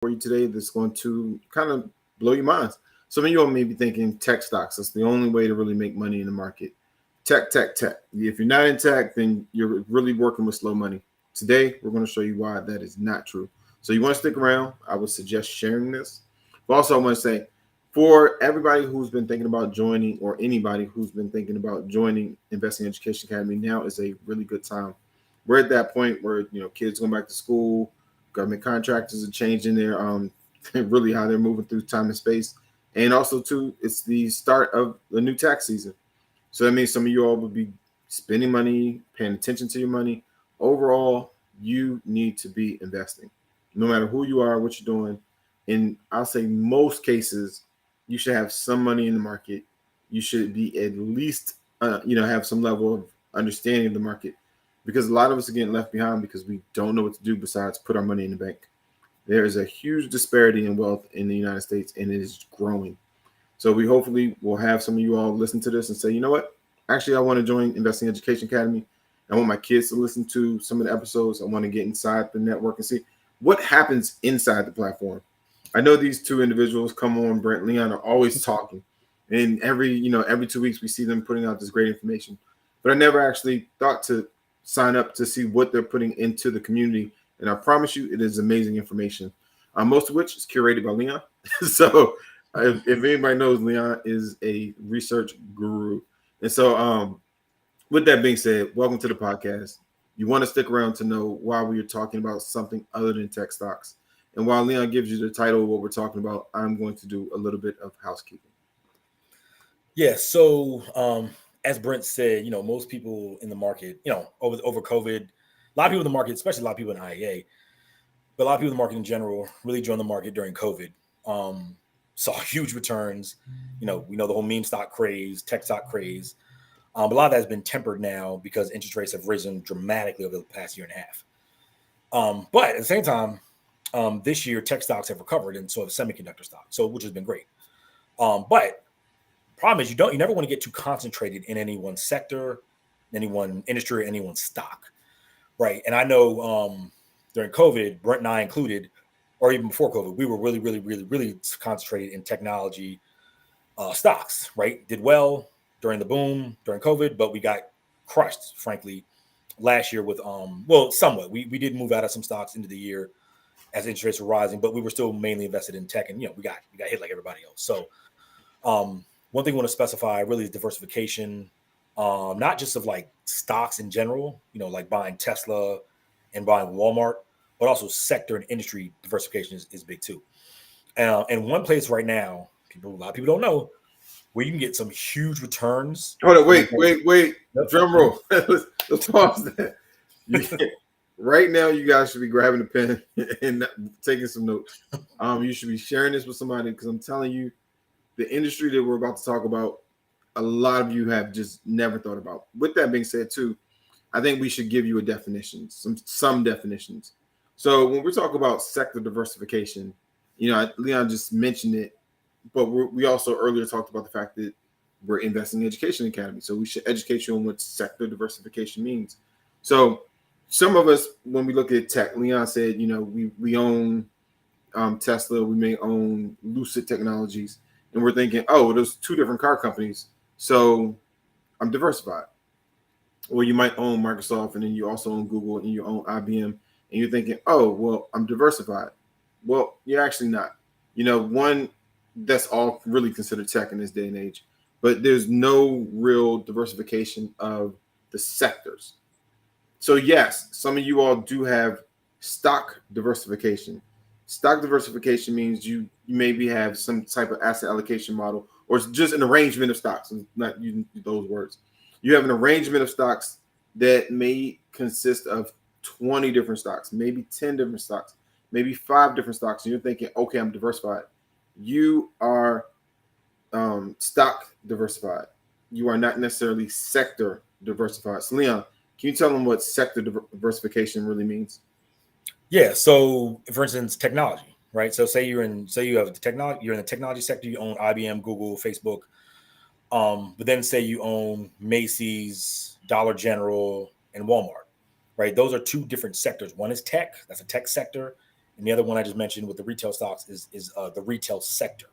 for you today that's going to kind of blow your minds. Some of you all may be thinking tech stocks. That's the only way to really make money in the market. Tech, tech, tech. If you're not in tech, then you're really working with slow money. Today, we're going to show you why that is not true. So you want to stick around. I would suggest sharing this. But also, I want to say, for everybody who's been thinking about joining, or anybody who's been thinking about joining Investing Education Academy, now is a really good time. We're at that point where kids going back to school, government contractors are changing their really how they're moving through time and space, and also too, it's the start of the new tax season. So that means some of you all will be spending money, paying attention to your money. Overall, you need to be investing, no matter who you are, what you're doing. And I'll say most cases, you should have some money in the market. You should be at least, have some level of understanding of the market, because a lot of us are getting left behind because we don't know what to do besides put our money in the bank. There is a huge disparity in wealth in the United States, and it is growing. So we hopefully will have some of you all listen to this and say, you know what? Actually, I want to join Investing Education Academy. I want my kids to listen to some of the episodes. I want to get inside the network and see what happens inside the platform. I know these two individuals come on, Brent and Leon, are always talking. And every 2 weeks we see them putting out this great information. But I never actually thought to sign up to see what they're putting into the community. And I promise you, it is amazing information, most of which is curated by Leon. So if anybody knows, Leon is a research guru. And so with that being said, welcome to the podcast. You want to stick around to know why we are talking about something other than tech stocks. And while Leon gives you the title of what we're talking about, I'm going to do a little bit of housekeeping. Yeah. So as Brent said, most people in the market, over COVID, a lot of people in the market, especially a lot of people in IEA, but a lot of people in the market in general really joined the market during COVID. Saw huge returns. We know the whole meme stock craze, tech stock craze. But a lot of that has been tempered now because interest rates have risen dramatically over the past year and a half. But at the same time, this year tech stocks have recovered, and so have semiconductor stocks, which has been great. But problem is you never want to get too concentrated in any one sector, any one industry, or any one stock, right? And I know during COVID, Brent and I included, or even before COVID, we were really, really, really, really concentrated in technology stocks, right? Did well during the boom during COVID, but we got crushed, frankly, last year with somewhat. We did move out of some stocks into the year as interest rates were rising, but we were still mainly invested in tech, and we got hit like everybody else. So one thing we want to specify really is diversification, not just of like stocks in general, like buying Tesla and buying Walmart, but also sector and industry diversification is big too. And one place right now, a lot of people don't know, where you can get some huge returns. Hold on, wait. Drum roll. Let's pause that. Right now, you guys should be grabbing a pen and taking some notes. You should be sharing this with somebody, because I'm telling you, the industry that we're about to talk about, a lot of you have just never thought about. With that being said, too, I think we should give you a definition, some definitions. So when we talk about sector diversification, Leon just mentioned it, but we also earlier talked about the fact that we're investing in Education Academy. So we should educate you on what sector diversification means. So some of us, when we look at tech, Leon said, we own Tesla, we may own Lucid Technologies, and we're thinking, oh, there's two different car companies, so I'm diversified. Or you might own Microsoft, and then you also own Google, and you own IBM, and you're thinking, oh, well, I'm diversified. Well, you're actually not. One, that's all really considered tech in this day and age, but there's no real diversification of the sectors. So yes, some of you all do have stock diversification. Stock diversification means you maybe have some type of asset allocation model, or it's just an arrangement of stocks. I'm not using those words. You have an arrangement of stocks that may consist of 20 different stocks, maybe 10 different stocks, maybe 5 different stocks. And you're thinking, okay, I'm diversified. You are stock diversified. You are not necessarily sector diversified. So Leon, can you tell them what sector diversification really means? Yeah. So, for instance, technology, right? So, say you have the technology, you're in the technology sector, you own IBM, Google, Facebook, but then say you own Macy's, Dollar General, and Walmart, right? Those are two different sectors. One is tech, that's a tech sector, and the other one I just mentioned with the retail stocks is the retail sector.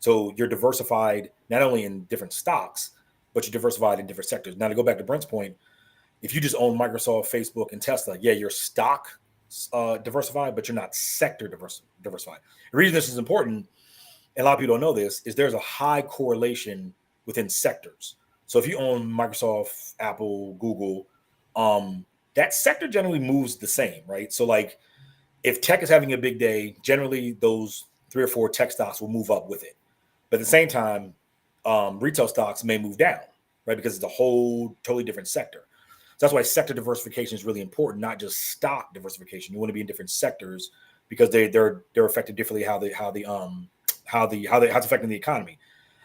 So you're diversified not only in different stocks, but you're diversified in different sectors. Now, to go back to Brent's point, if you just own Microsoft, Facebook, and Tesla, yeah, you're stock diversified, but you're not sector diversified. The reason this is important, and a lot of people don't know this, is there's a high correlation within sectors. So if you own Microsoft, Apple, Google, that sector generally moves the same, right? So like if tech is having a big day, generally those 3 or 4 tech stocks will move up with it. But at the same time, retail stocks may move down, right? Because it's a whole totally different sector. So that's why sector diversification is really important, not just stock diversification. You want to be in different sectors because they're affected differently how it's affecting the economy,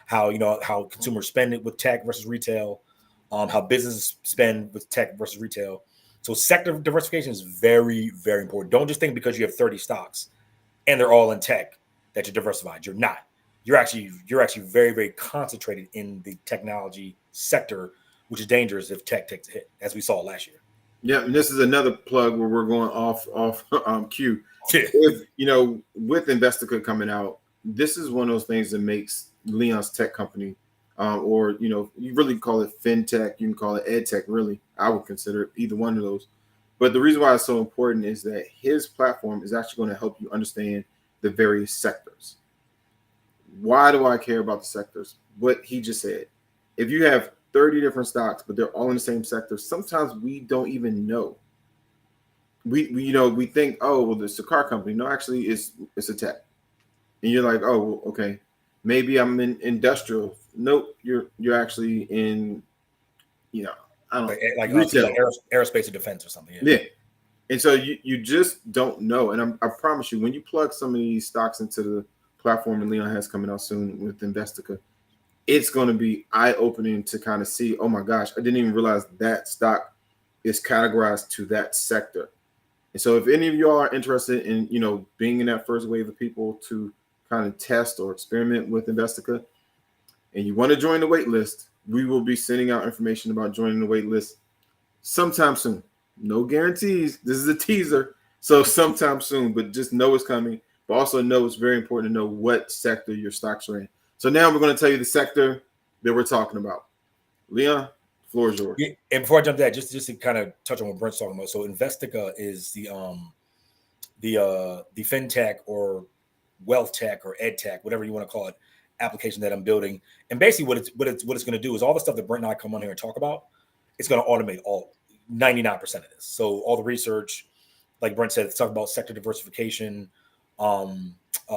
how consumers spend it with tech versus retail, how businesses spend with tech versus retail. So sector diversification is very, very important. Don't just think because you have 30 stocks and they're all in tech that you're diversified. You're not. You're actually very, very concentrated in the technology sector, which is dangerous if tech takes a hit, as we saw last year. Yeah, and this is another plug where we're going off cue. Yeah. If with Investica coming out, this is one of those things that makes Leon's tech company, or you really call it fintech, you can call it ed tech. Really, I would consider it either one of those. But the reason why it's so important is that his platform is actually going to help you understand the various sectors. Why do I care about the sectors? What he just said. If you have 30 different stocks, but they're all in the same sector, sometimes we don't even know. We think, oh, well, it's a car company. No, actually, it's a tech. And you're like, oh, well, okay, maybe I'm in industrial. Nope, you're actually in, I don't know, like retail, aerospace and defense or something. Yeah. And so you just don't know. And I promise you, when you plug some of these stocks into the platform that Leon has coming out soon with Investica, it's going to be eye-opening to kind of see, oh my gosh, I didn't even realize that stock is categorized to that sector. And so if any of you are interested in, being in that first wave of people to kind of test or experiment with Investica, and you want to join the wait list, we will be sending out information about joining the wait list sometime soon. No guarantees. This is a teaser. So sometime soon, but just know it's coming. But also know it's very important to know what sector your stocks are in. So now we're going to tell you the sector that we're talking about. Leon, the floor is yours. Yeah, and before I jump to that, just to kind of touch on what Brent's talking about. So Investica is the fintech or wealth tech or ed tech, whatever you want to call it, application that I'm building. And basically what it's going to do is all the stuff that Brent and I come on here and talk about, it's going to automate all 99% of this. So all the research, like Brent said, it's talking about sector diversification,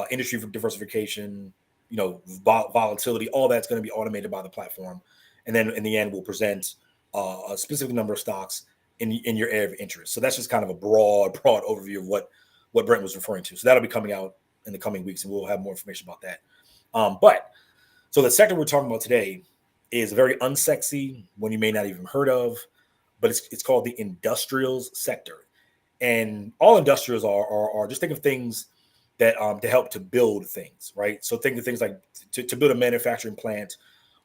industry diversification, volatility, all that's going to be automated by the platform. And then in the end, we'll present a specific number of stocks in your area of interest. So that's just kind of a broad overview of what Brent was referring to. So that'll be coming out in the coming weeks, and we'll have more information about that. But so the sector we're talking about today is very unsexy, one you may not even heard of, but it's called the industrials sector. And all industrials are just think of things that to help to build things, right? So think of things like to build a manufacturing plant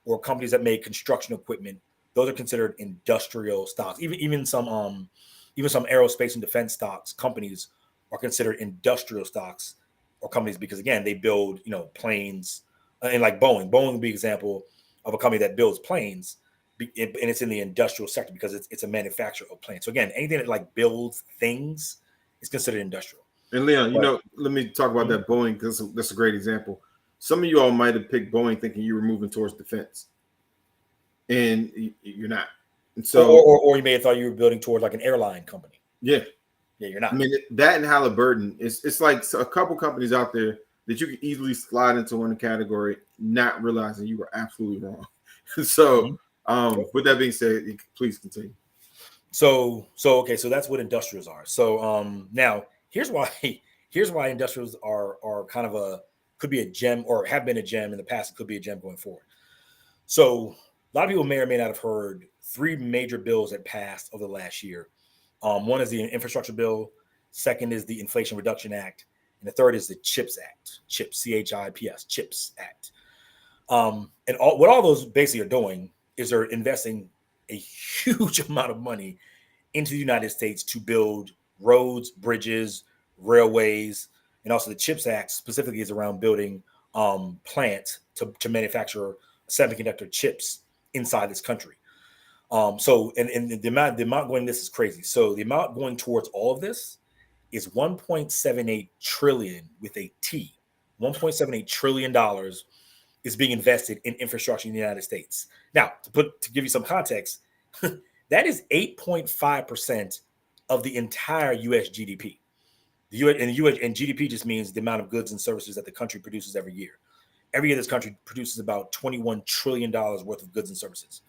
or companies that make construction equipment. Those are considered industrial stocks. Even some aerospace and defense stocks, companies are considered industrial stocks or companies because again, they build, planes, and like Boeing. Boeing would be an example of a company that builds planes, and it's in the industrial sector because it's a manufacturer of planes. So again, anything that like builds things is considered industrial. And Leon, let me talk about that Boeing because that's a great example. Some of you all might have picked Boeing thinking you were moving towards defense, and you're not. And so, or you may have thought you were building towards like an airline company. Yeah, you're not. I mean, that and Halliburton, it's like a couple companies out there that you can easily slide into one category, not realizing you were absolutely wrong. So, with that being said, please continue. So that's what industrials are. So now here's why industrials are kind of could be a gem or have been a gem in the past. It could be a gem going forward. So a lot of people may or may not have heard 3 major bills that passed over the last year. One is the infrastructure bill. Second is the Inflation Reduction Act. And the third is the CHIPS Act, CHIPS, CHIPS, CHIPS Act. And what all those basically are doing is they're investing a huge amount of money into the United States to build roads, bridges, railways, and also the CHIPS Act specifically is around building plants to manufacture semiconductor chips inside this country. So the amount going this is crazy. So the amount going towards all of this is 1.78 trillion with a T. 1.78 trillion dollars is being invested in infrastructure in the United States. Now, to give you some context, that is 8.5% of the entire US GDP. The US and GDP just means the amount of goods and services that the country produces every year. Every year, this country produces about $21 trillion worth of goods and services.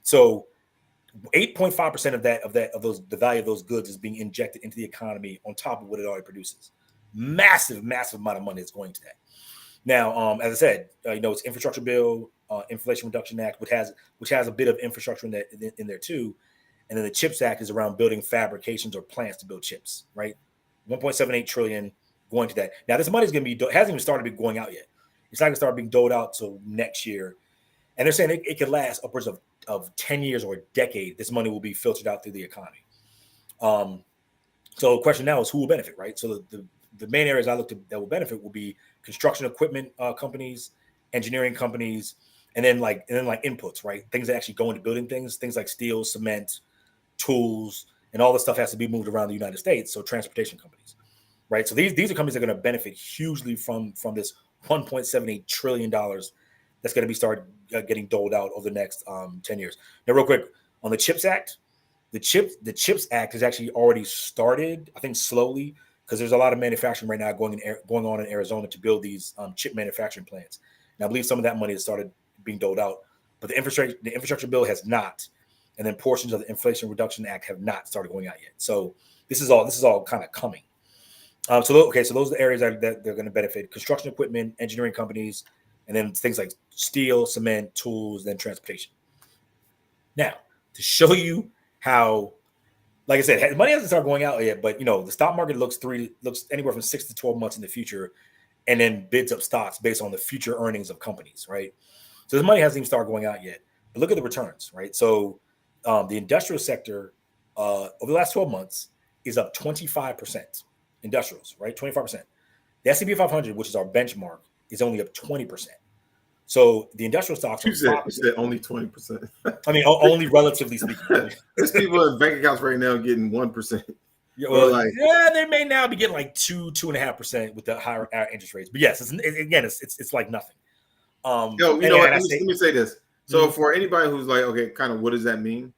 So 8.5% of the value of those goods is being injected into the economy on top of what it already produces. Massive amount of money is going to that. Now, as I said, it's infrastructure bill, Inflation Reduction Act, which has a bit of infrastructure in there too, and then the CHIPS Act is around building fabrications or plants to build chips. Right, 1.78 trillion going to that. Now, this money is going to be hasn't even started going out yet. It's not going to start being doled out till next year, and they're saying it could last upwards of 10 years or a decade. This money will be filtered out through the economy. So the question now is who will benefit, right? So the main areas I looked at that will benefit will be construction equipment companies, engineering companies, and then like inputs, right? Things that actually go into building things like steel, cement, tools, and all this stuff has to be moved around the United States. So transportation companies, right? So these are companies that are going to benefit hugely from this $1.78 trillion that's going to be started getting doled out over the next 10 years. Now, real quick on the CHIPS Act, the CHIPS Act has actually already started, I think slowly, because there's a lot of manufacturing right now going on in Arizona to build these chip manufacturing plants. And I believe some of that money has started being doled out, but the infrastructure bill has not, and then portions of the Inflation Reduction Act have not started going out yet. So this is all kind of coming. So those are the areas that they're going to benefit: construction equipment, engineering companies, and then things like steel, cement, tools, then transportation. Now, to show you how, like I said, money hasn't started going out yet, but the stock market looks anywhere from 6 to 12 months in the future, and then bids up stocks based on the future earnings of companies, right? So this money hasn't even started going out yet, but look at the returns, right? So the industrial sector over the last 12 months is up 25%. Industrials, right? 25%. The S&P 500, which is our benchmark, is only up 20%. So the industrial stocks are 5%. You said only 20%. I mean, only relatively speaking. There's people in bank accounts right now getting 1%. Yeah, well, they may now be getting like 2.5% with the higher interest rates. But yes, it's like nothing. Let me say this. So for anybody who's like, okay, kind of what does that mean?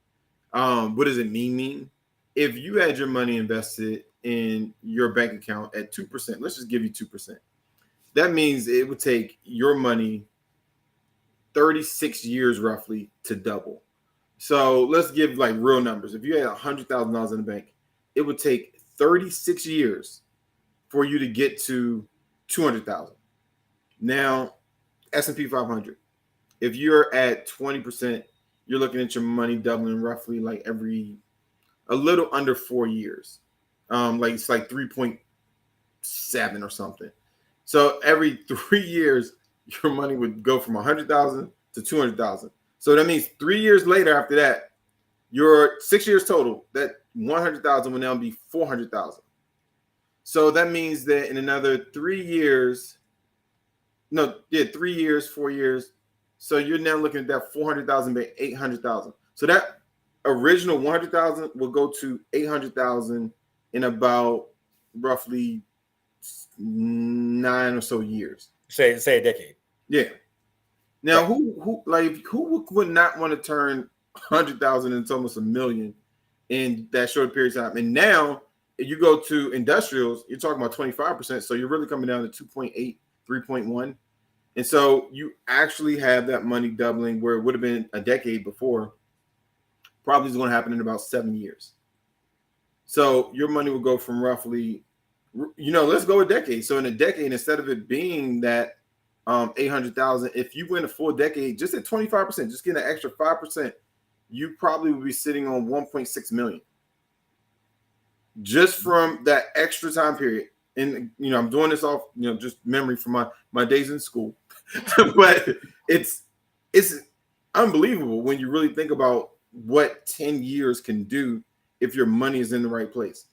What does it mean? If you had your money invested in your bank account at 2%, let's just give you 2%. That means it would take your money 36 years roughly to double. So let's give like real numbers. If you had $100,000 in the bank, it would take 36 years for you to get to 200,000. Now, S&P 500, if you're at 20%, you're looking at your money doubling roughly like every a little under 4 years. It's like 3.7 or something. So every 3 years, your money would go from 100,000 to 200,000. So that means 3 years later after that, your 6 years total, that 100,000 will now be 400,000. So that means that in another 3 years, 3 years, 4 years. So you're now looking at that 400,000 by 800,000. So that original 100,000 will go to 800,000 in about roughly 9 or so years. Say a decade. Yeah. Now, who would not want to turn 100,000 into almost $1 million in that short period of time? And now, if you go to industrials, you're talking about 25%. So you're really coming down to 2.8, 3.1. And so you actually have that money doubling where it would have been a decade before. Probably is going to happen in about 7 years. So your money will go from roughly, let's go a decade. So in a decade, instead of it being that 800,000, if you went a full decade, just at 25%, just getting an extra 5%, you probably would be sitting on 1.6 million. Just from that extra time period. And, I'm doing this off, just memory from my days in school. But it's unbelievable when you really think about what 10 years can do if your money is in the right place.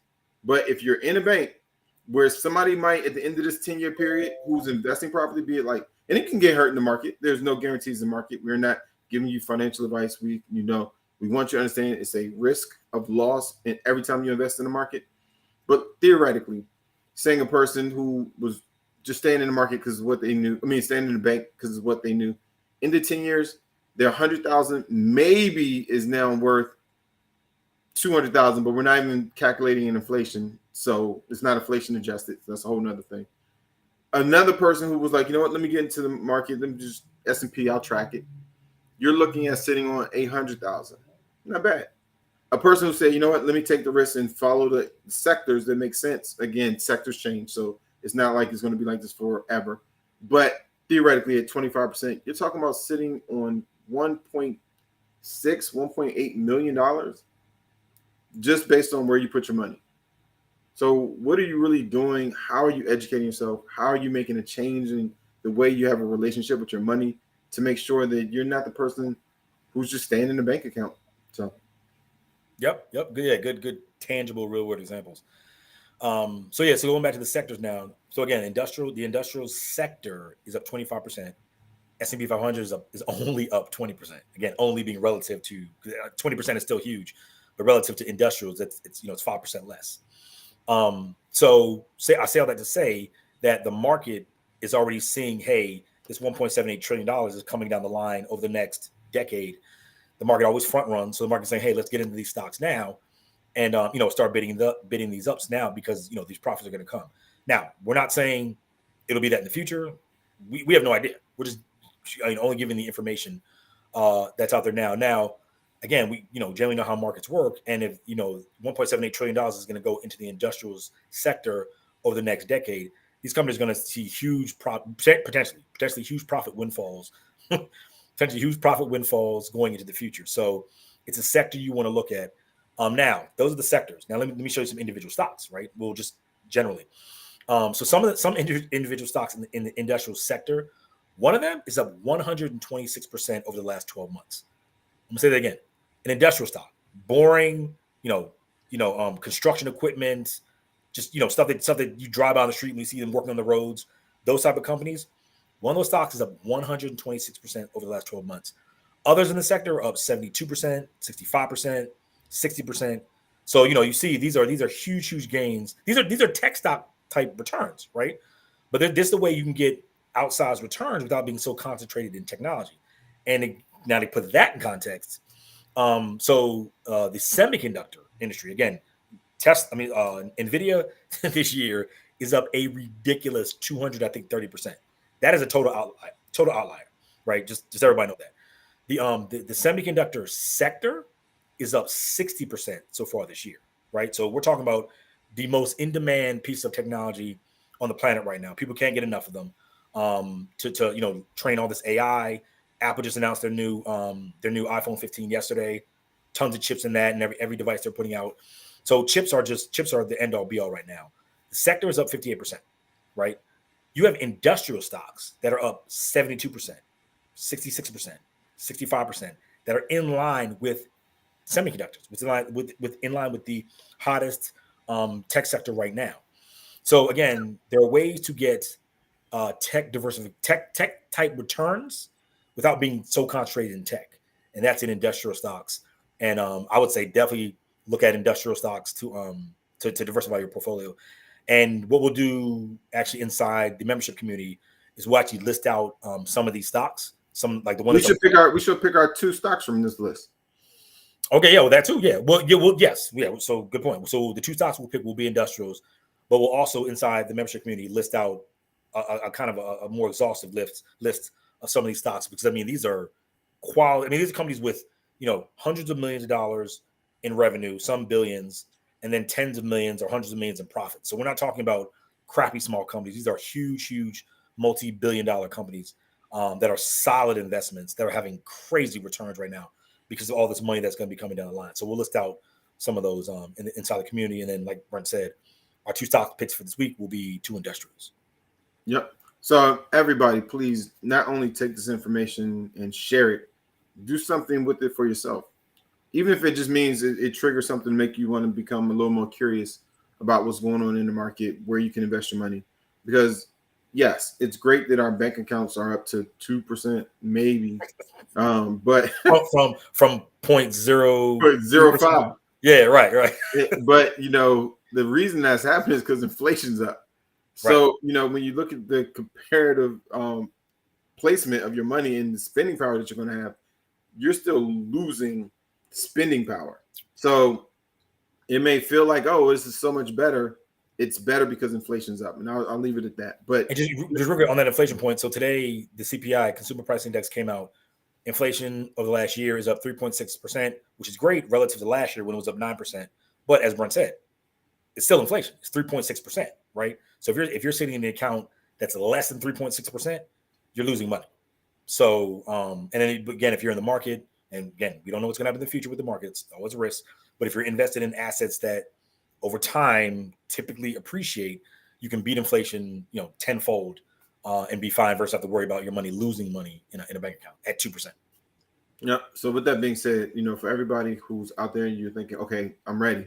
But if you're in a bank where somebody might at the end of this 10-year period who's investing properly, be it like, and it can get hurt in the market. There's no guarantees in the market. We're not giving you financial advice. We want you to understand it's a risk of loss in every time you invest in the market. But theoretically, saying a person who was just staying in the market because of what they knew, staying in the bank because of what they knew, in the 10 years, their 100,000 maybe is now worth 200,000, but we're not even calculating in inflation. So it's not inflation adjusted. So that's a whole nother thing. Another person who was like, you know what, let me get into the market. Let me just S&P, I'll track it. You're looking at sitting on 800,000. Not bad. A person who said, you know what, let me take the risk and follow the sectors that make sense. Again, sectors change. So it's not like it's going to be like this forever. But theoretically at 25%, you're talking about sitting on $1.8 million just based on where you put your money. So what are you really doing? How are you educating yourself? How are you making a change in the way you have a relationship with your money to make sure that you're not the person who's just staying in the bank account? So, yep, good, tangible, real world examples. So going back to the sectors now. So again, the industrial sector is up 25%. S&P 500 is only up 20%. Again, only being relative to 20% is still huge, but relative to industrials, it's 5% less. So I say all that to say that the market is already seeing, hey, this $1.78 trillion is coming down the line over the next decade. The market always front runs, so the market's saying, hey, let's get into these stocks now, and start bidding these ups now because these profits are going to come. Now, we're not saying it'll be that in the future. We have no idea. We're just only giving the information that's out there now. Now, again, we generally know how markets work, and if $1.78 trillion is going to go into the industrials sector over the next decade, these companies are going to see potentially huge profit windfalls, going into the future. So it's a sector you want to look at. Now, those are the sectors. Now, let me show you some individual stocks. Right, we'll just generally. So some individual stocks in the industrial sector. One of them is up 126% over the last 12 months. I'm gonna say that again. An industrial stock, boring, construction equipment, just stuff that you drive on the street and you see them working on the roads. Those type of companies. One of those stocks is up 126% over the last 12 months. Others in the sector are up 72%, 65%, 60%. So you see these are huge gains. These are tech stock type returns, right? But this is the way you can get outsized returns without being so concentrated in technology. And now to put that in context, the semiconductor industry, again, NVIDIA this year is up a ridiculous 230%. That is a total outlier, right? Just everybody know that. The semiconductor sector is up 60% so far this year, right? So we're talking about the most in-demand piece of technology on the planet right now. People can't get enough of them. To train all this AI. Apple just announced their new iPhone 15 yesterday. Tons of chips in that, and every device they're putting out. So chips are the end all be all right now. The sector is up 58%, right? You have industrial stocks that are up 72%, 66%, 65% that are in line with semiconductors, in line with the hottest tech sector right now. So again, there are ways to get tech type returns without being so concentrated in tech, and that's in industrial stocks. And I would say definitely look at industrial stocks to diversify your portfolio. And what we'll do actually inside the membership community is we'll actually list out some of these stocks. Some like the one we should pick our 2 stocks from this list. Okay, yeah, well that too, yeah. Yes. So good point. So the 2 stocks we'll pick will be industrials, but we'll also inside the membership community list out a kind of a more exhaustive list of some of these stocks, because these are quality. These are companies with hundreds of millions of dollars in revenue, some billions, and then tens of millions or hundreds of millions in profit. So we're not talking about crappy small companies. These are huge multi-billion-dollar companies that are solid investments that are having crazy returns right now because of all this money that's going to be coming down the line. So we'll list out some of those inside the community, and then like Brent said, our 2 stock picks for this week will be 2 industrials. Yep. So everybody, please not only take this information and share it, do something with it for yourself. Even if it just means it triggers something to make you want to become a little more curious about what's going on in the market, where you can invest your money. Because yes, it's great that our bank accounts are up to 2%, maybe, but from point zero 0.05. Yeah, right. But the reason that's happening is because inflation's up. So when you look at the comparative placement of your money and the spending power that you're going to have, you're still losing spending power. So it may feel like, oh, this is so much better. It's better because inflation's up, and I'll leave it at that. But and just real quick on that inflation point. So today, the CPI, Consumer Price Index, came out. Inflation over the last year is up 3.6%, which is great relative to last year when it was up 9%. But as Brent said, it's still inflation. It's 3.6%, right? So if you're sitting in the account that's less than 3.6%, you're losing money. So and then again, if you're in the market, and again, we don't know what's going to happen in the future with the markets, always a risk. But if you're invested in assets that over time typically appreciate, you can beat inflation, tenfold, and be fine versus have to worry about your money losing money in a bank account at 2%. Yeah. So with that being said, for everybody who's out there, you're thinking, okay, I'm ready.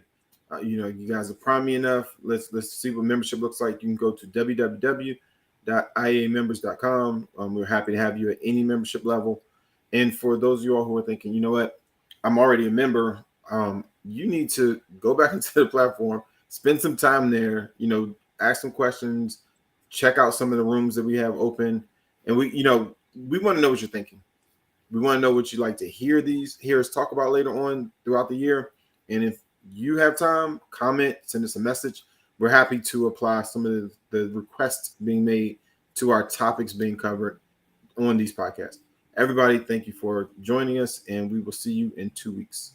You guys are prime me enough. Let's see what membership looks like. You can go to www.iamembers.com. We're happy to have you at any membership level. And for those of you all who are thinking, you know what, I'm already a member. You need to go back into the platform, spend some time there, ask some questions, check out some of the rooms that we have open. And we want to know what you're thinking. We want to know what you'd like to hear us talk about later on throughout the year. And if you have time, comment, send us a message. We're happy to apply some of the requests being made to our topics being covered on these podcasts. Everybody, thank you for joining us, and we will see you in 2 weeks.